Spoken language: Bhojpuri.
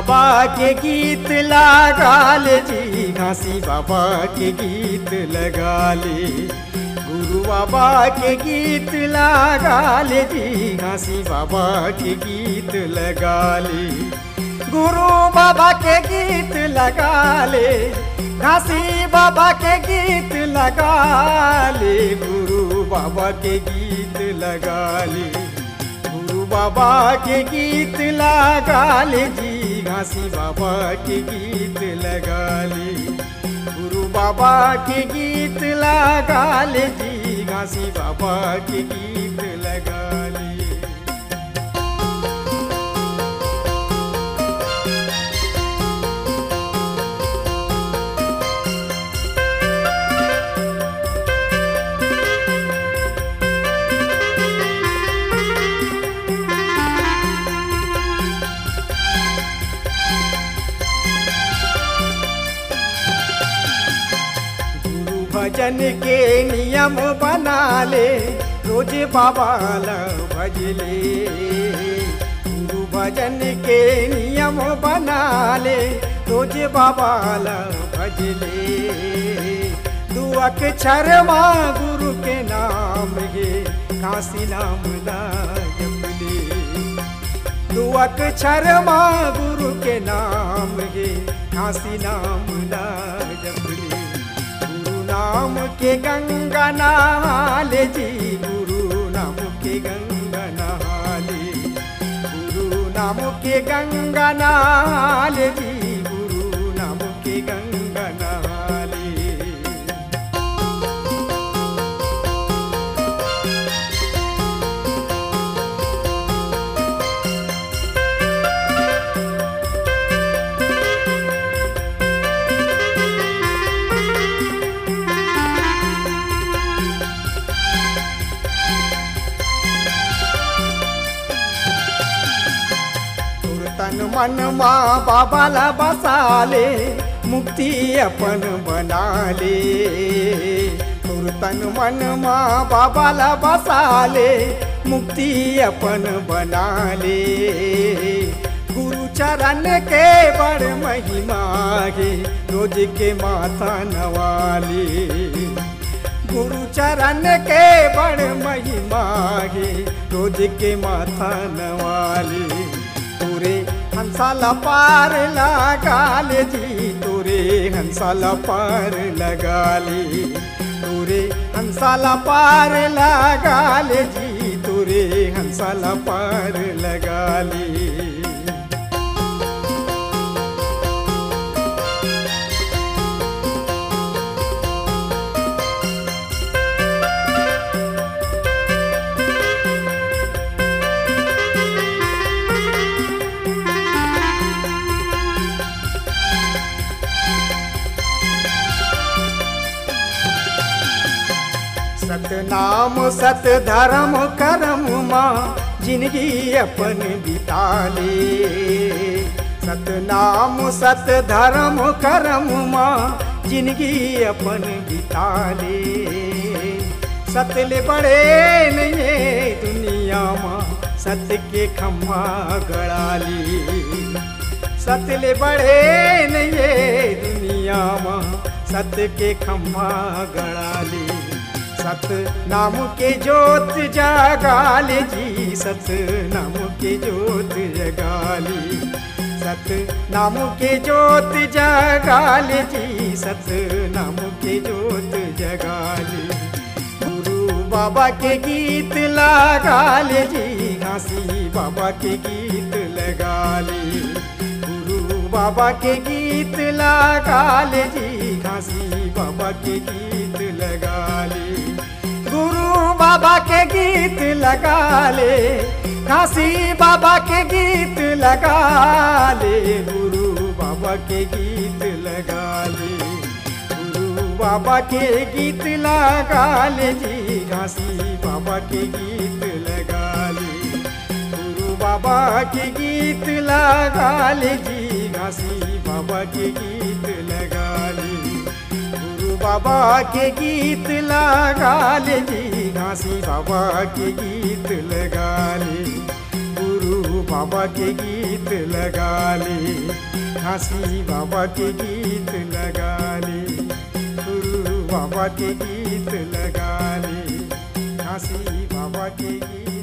बाबा के गीत लगा ले जी, घासी बाबा के गीत लगा ले। गुरु बाबा के गीत लगा ले जी, घासी बाबा के गीत लगा ले। गुरु बाबा के गीत लगा ले, घासी बाबा के गीत लगा ले। गुरु बाबा के गीत लगा ले, गुरु बाबा के गीत लगा ले जी, घासी बाबा के गीत लगा ले। गुरु बाबा के गीत लगा ले जी, घासी बाबा के गीत लगा ले। भजन के नियम बना ले, रोज बाबा ला भज ले। गुरु भजन के नियम बना ले, रोज बाबा ला भज ले। दू अक्षर माँ गुरु के नाम गे, काशी नाम ला जप ले। दू अक्षर माँ गुरु के नाम गे, काशी नाम ला जप ले। नाम के गंगा नहाले जी, गुरु नाम के गंगा नहाले। गुरु नाम के गंगा नहाले जी, गुरु नाम के गंगा नहाले। तन मन माँ बाबा ला बसा ले, मुक्ति अपन बना ले। तुर तन मन माँ बाबा ला बसा ले, मुक्ति अपन बना ले। गुरु चरण के बड़ महिमा गे, रोज के माथा नवाले। गुरु चरण के बड़ महिमा गे, रोज के माथा नवाले। तोरे हंसाला पार लगा ले जी, तोरे हंसाला पार लगा ले। तोरे हंसाला पार लगा ले जी, तोरे हंसाला पार लगा ले। सतनाम सत धर्म करम माँ, जिंदगी अपन बिता ले। सतनाम सत धर्म करम माँ, जिंदगी अपन बिता ले। सतले बड़े नहीं दुनिया माँ, सत्य के खम्भा गड़ा ले। सतले बड़े नहीं दुनिया माँ, सत्य के खम्भा गड़ा ले। सत नाम के जोत जगा ले जी, सत नाम के जोत जगा ले। सत नाम के जोत जगा ले जी, सत नाम के जोत जगा ले। गुरु बाबा के गीत लगा ले जी, घासी बाबा के गीत लगा ले। गुरु बाबा के गीत लगा ले जी, घासी बाबा के गीत लगा ले। गुरु बाबा के गीत लगा ले, घासी बाबा के गीत लगा ले। गुरु बाबा के गीत लगा ले, गुरु बाबा के गीत लगा ले जी, घासी बाबा के गीत लगा ले। गुरु बाबा के गीत लगा ले जी, घासी बाबा के गीत लगा ले। गुरु बाबा के गीत लगा ले जी, घासी बाबा के गीत लगा ले। गुरु बाबा के गीत लगा ले, काशी बाबा के गीत लगा ले, गुरु बाबा के गीत लगा ले, काशी बाबा के गीत